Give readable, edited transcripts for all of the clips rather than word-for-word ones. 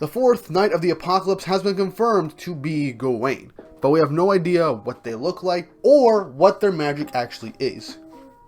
The fourth Knight of the Apocalypse has been confirmed to be Gaweiin, but we have no idea what they look like or what their magic actually is.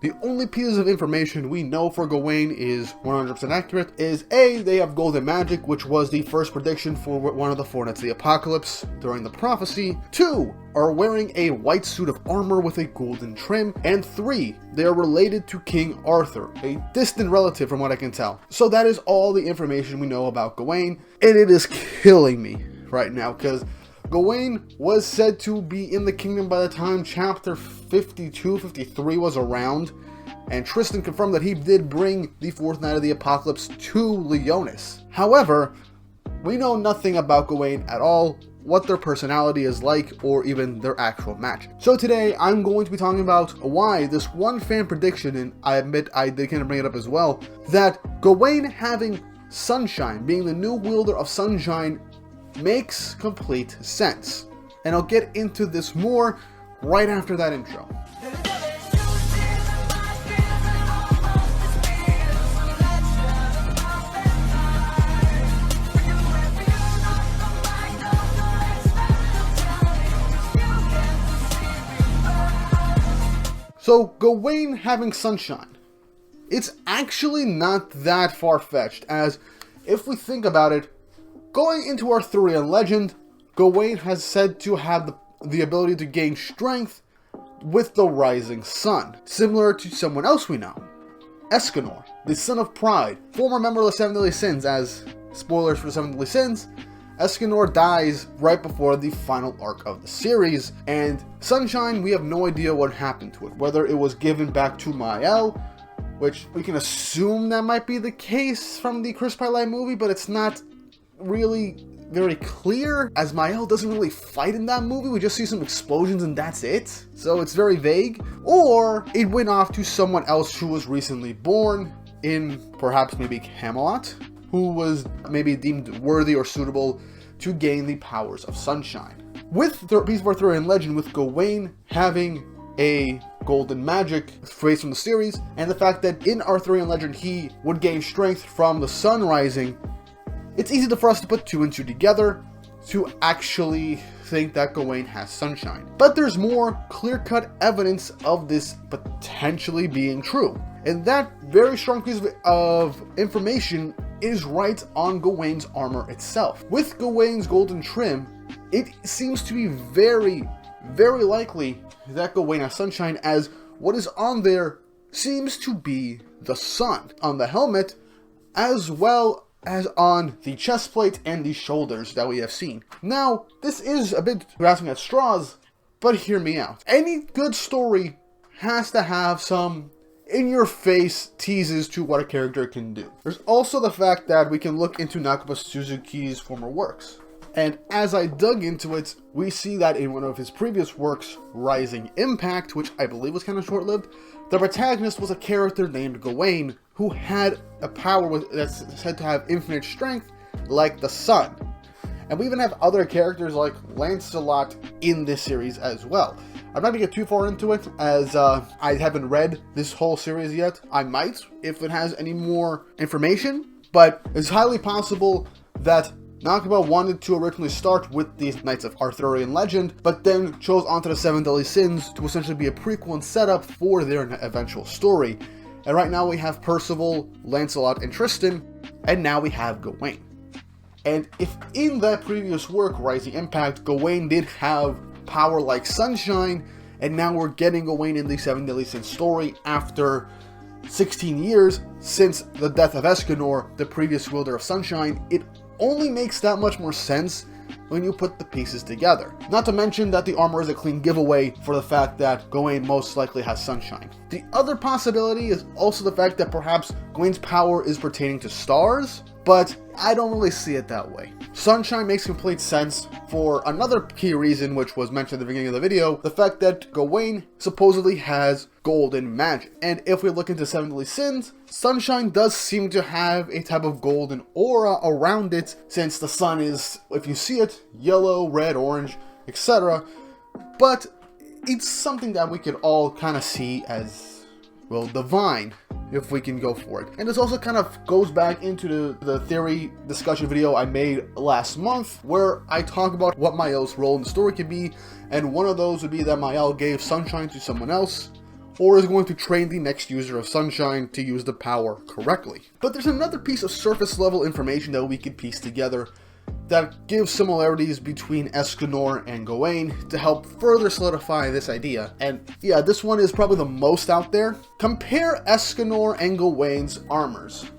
The only pieces of information we know for Gaweiin is 100% accurate is A, they have golden magic, which was the first prediction for one of the four Knights of the Apocalypse during the prophecy. 2, are wearing a white suit of armor with a golden trim. And 3, they are related to King Arthur, a distant relative from what I can tell. So that is all the information we know about Gaweiin, and it is killing me right now because Gaweiin was said to be in the kingdom by the time chapter 52, 53 was around, and Tristan confirmed that he did bring the fourth Knight of the Apocalypse to Leonis. However, we know nothing about Gaweiin at all, what their personality is like, or even their actual magic. So today, I'm going to be talking about why this one fan prediction, and I admit I did kind of bring it up as well, that Gaweiin having Sunshine, being the new wielder of Sunshine, makes complete sense. And I'll get into this more right after that intro. So, Gaweiin having Sunshine. It's actually not that far-fetched, as if we think about it, going into Arthurian legend, Gaweiin has said to have the ability to gain strength with the rising sun, similar to someone else we know, Escanor, the son of Pride, former member of the Seven Deadly Sins. As spoilers for the Seven Deadly Sins, Escanor dies right before the final arc of the series, and Sunshine, we have no idea what happened to it, whether it was given back to Mael, which we can assume that might be the case from the Chris Pyle movie, but it's not really very clear, as Mael doesn't really fight in that movie. We just see some explosions and that's it, so it's very vague. Or it went off to someone else who was recently born in perhaps maybe Camelot, who was maybe deemed worthy or suitable to gain the powers of Sunshine. With the piece of Arthurian legend, with Gaweiin having a golden magic phrase from the series, and the fact that in Arthurian legend he would gain strength from the sun rising, it's easy for us to put 2 and 2 together to actually think that Gaweiin has Sunshine. But there's more clear-cut evidence of this potentially being true. And that very strong piece of information is right on Gawein's armor itself. With Gawein's golden trim, it seems to be very, very likely that Gaweiin has Sunshine, as what is on there seems to be the sun on the helmet, as well as on the chest plate and the shoulders that we have seen. Now, this is a bit grasping at straws, but hear me out. Any good story has to have some in-your-face teases to what a character can do. There's also the fact that we can look into Nakaba Suzuki's former works. And as I dug into it, we see that in one of his previous works, Rising Impact, which I believe was kind of short-lived, the protagonist was a character named Gaweiin, who had a power that's said to have infinite strength, like the sun. And we even have other characters like Lancelot in this series as well. I'm not going to get too far into it, as I haven't read this whole series yet. I might, if it has any more information, but it's highly possible that Nakaba wanted to originally start with the Knights of Arthurian legend, but then chose onto the Seven Deadly Sins to essentially be a prequel and setup for their eventual story. And right now we have Percival, Lancelot, and Tristan, and now we have Gaweiin. And if in that previous work, Rising Impact, Gaweiin did have power like Sunshine, and now we're getting Gaweiin in the Seven Deadly Sins story after 16 years since the death of Escanor, the previous wielder of Sunshine, it only makes that much more sense when you put the pieces together. Not to mention that the armor is a clean giveaway for the fact that Gaweiin most likely has Sunshine. The other possibility is also the fact that perhaps Gawein's power is pertaining to stars, but I don't really see it that way. Sunshine makes complete sense for another key reason, which was mentioned at the beginning of the video, the fact that Gaweiin supposedly has golden magic. And if we look into Seven Deadly Sins, Sunshine does seem to have a type of golden aura around it, since the sun is, if you see it, yellow, red, orange, etc. But it's something that we could all kind of see as well, divine, if we can go for it. And this also kind of goes back into the theory discussion video I made last month, where I talk about what Mael's role in the story could be, and one of those would be that Mael gave Sunshine to someone else, or is going to train the next user of Sunshine to use the power correctly. But there's another piece of surface level information that we could piece together that gives similarities between Escanor and Gaweiin to help further solidify this idea. And yeah, this one is probably the most out there. Compare Escanor and Gawein's armors.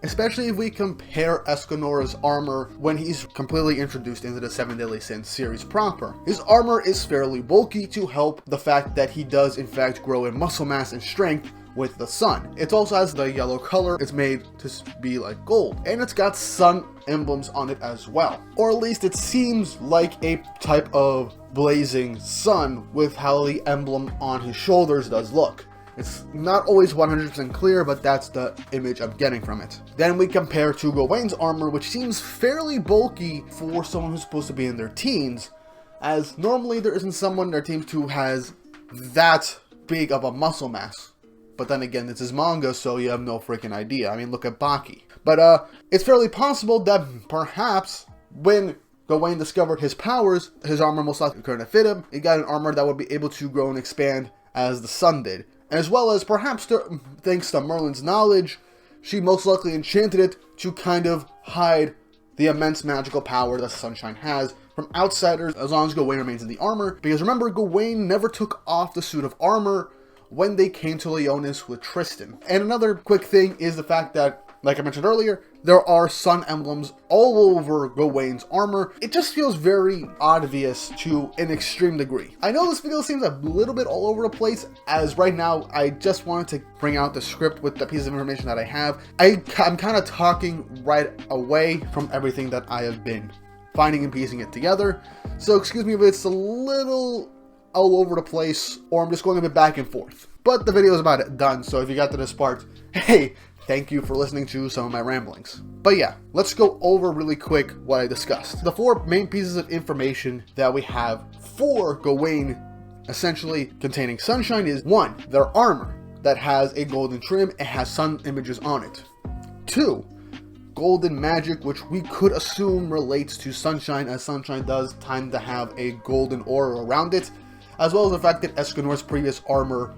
Especially if we compare Escanor's armor when he's completely introduced into the 7 Deadly Sins series proper. His armor is fairly bulky to help the fact that he does in fact grow in muscle mass and strength with the sun. It also has the yellow color. It's made to be like gold, and it's got sun emblems on it as well. Or at least it seems like a type of blazing sun with how the emblem on his shoulders does look. It's not always 100% clear, but that's the image I'm getting from it. Then we compare to Gawein's armor, which seems fairly bulky for someone who's supposed to be in their teens, as normally there isn't someone in their teens who has that big of a muscle mass. But then again, it's his manga, so you have no freaking idea. I mean, look at Baki. But it's fairly possible that perhaps when Gaweiin discovered his powers, his armor most likely couldn't fit him. He got an armor that would be able to grow and expand as the sun did. As well as perhaps thanks to Merlin's knowledge, she most likely enchanted it to kind of hide the immense magical power that Sunshine has from outsiders as long as Gaweiin remains in the armor. Because remember, Gaweiin never took off the suit of armor when they came to Leonis with Tristan. And another quick thing is the fact that, like I mentioned earlier, there are sun emblems all over Gawein's armor. It just feels very obvious to an extreme degree. I know this video seems a little bit all over the place, as right now I just wanted to bring out the script with the piece of information that I have. I'm kind of talking right away from everything that I have been finding and piecing it together. So excuse me if it's a little all over the place, or I'm just going a bit back and forth. But the video is about it done, so if you got to this part, hey, thank you for listening to some of my ramblings. But yeah, let's go over really quick what I discussed. The 4 main pieces of information that we have for Gaweiin, essentially containing Sunshine, is 1, their armor that has a golden trim and has sun images on it. 2, golden magic, which we could assume relates to Sunshine, as Sunshine does tend to have a golden aura around it, as well as the fact that Escanor's previous armor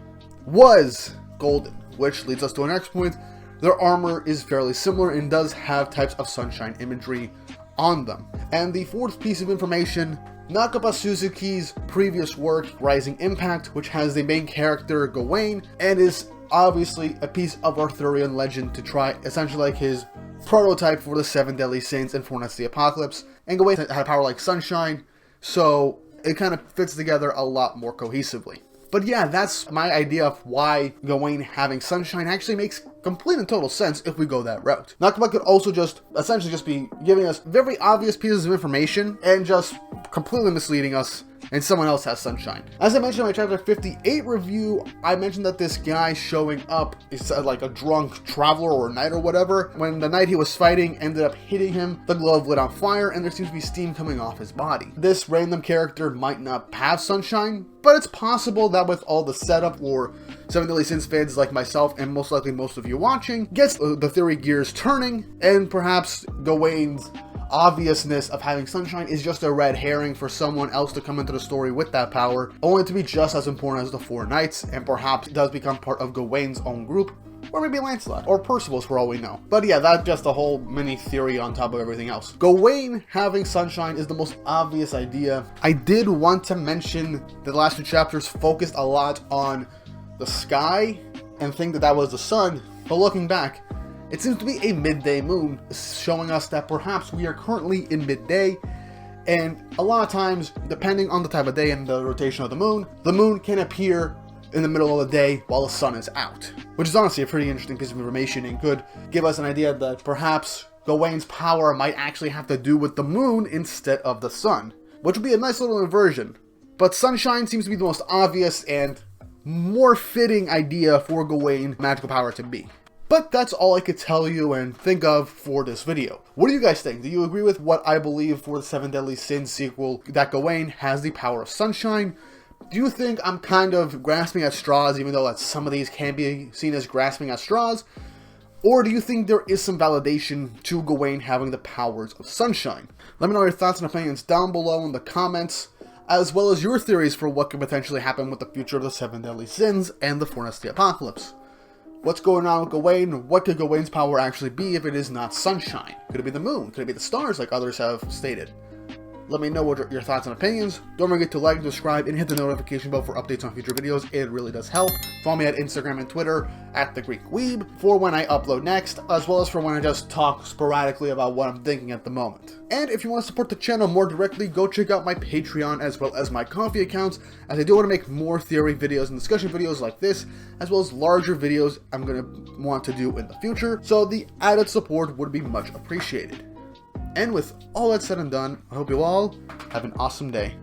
was golden, which leads us to our next point. Their armor is fairly similar and does have types of Sunshine imagery on them. And the 4th piece of information, Nakaba Suzuki's previous work, Rising Impact, which has the main character Gaweiin, and is obviously a piece of Arthurian legend to try essentially like his prototype for the 7 Deadly Sins and Four Nights of the Apocalypse. And Gaweiin had a power like Sunshine, so it kind of fits together a lot more cohesively. But yeah, that's my idea of why Gaweiin having Sunshine actually makes complete and total sense if we go that route. Nakaba could also just essentially just be giving us very obvious pieces of information and just completely misleading us, and someone else has Sunshine. As I mentioned in my chapter 58 review, I mentioned that this guy showing up is like a drunk traveler or a knight or whatever. When the knight he was fighting ended up hitting him, the glove lit on fire and there seems to be steam coming off his body. This random character might not have Sunshine, but it's possible that with all the setup, or 7 Deadly Sins fans like myself and most likely most of you watching, gets the theory gears turning, and perhaps Gawein's obviousness of having Sunshine is just a red herring for someone else to come into the story with that power, only to be just as important as the 4 Knights, and perhaps does become part of Gawein's own group, or maybe Lancelot, or Percival's for all we know. But yeah, that's just a whole mini theory on top of everything else. Gaweiin having Sunshine is the most obvious idea. I did want to mention the last 2 chapters focused a lot on the sky, and think that that was the sun, but looking back, it seems to be a midday moon, showing us that perhaps we are currently in midday, and a lot of times, depending on the time of day and the rotation of the moon can appear in the middle of the day while the sun is out. Which is honestly a pretty interesting piece of information and could give us an idea that perhaps Gawein's power might actually have to do with the moon instead of the sun, which would be a nice little inversion. But Sunshine seems to be the most obvious and more fitting idea for Gawein's magical power to be. But that's all I could tell you and think of for this video. What do you guys think? Do you agree with what I believe for the 7 Deadly Sins sequel, that Gaweiin has the power of Sunshine? Do you think I'm kind of grasping at straws, even though that some of these can be seen as grasping at straws? Or do you think there is some validation to Gaweiin having the powers of sunshine? Let me know your thoughts and opinions down below in the comments, as well as your theories for what could potentially happen with the future of the 7 deadly sins and the Four Nasty Apocalypse. What's going on with Gaweiin? What could Gawein's power actually be if it is not sunshine? Could it be the moon? Could it be the stars like others have stated? Let me know what your thoughts and opinions. Don't forget to like, subscribe, and hit the notification bell for updates on future videos. It really does help. Follow me at Instagram and Twitter at @TheGreekWeeb for when I upload next, as well as for when I just talk sporadically about what I'm thinking at the moment. And if you want to support the channel more directly, go check out my Patreon as well as my Ko-fi accounts, as I do want to make more theory videos and discussion videos like this, as well as larger videos I'm going to want to do in the future, so the added support would be much appreciated. And with all that said and done, I hope you all have an awesome day.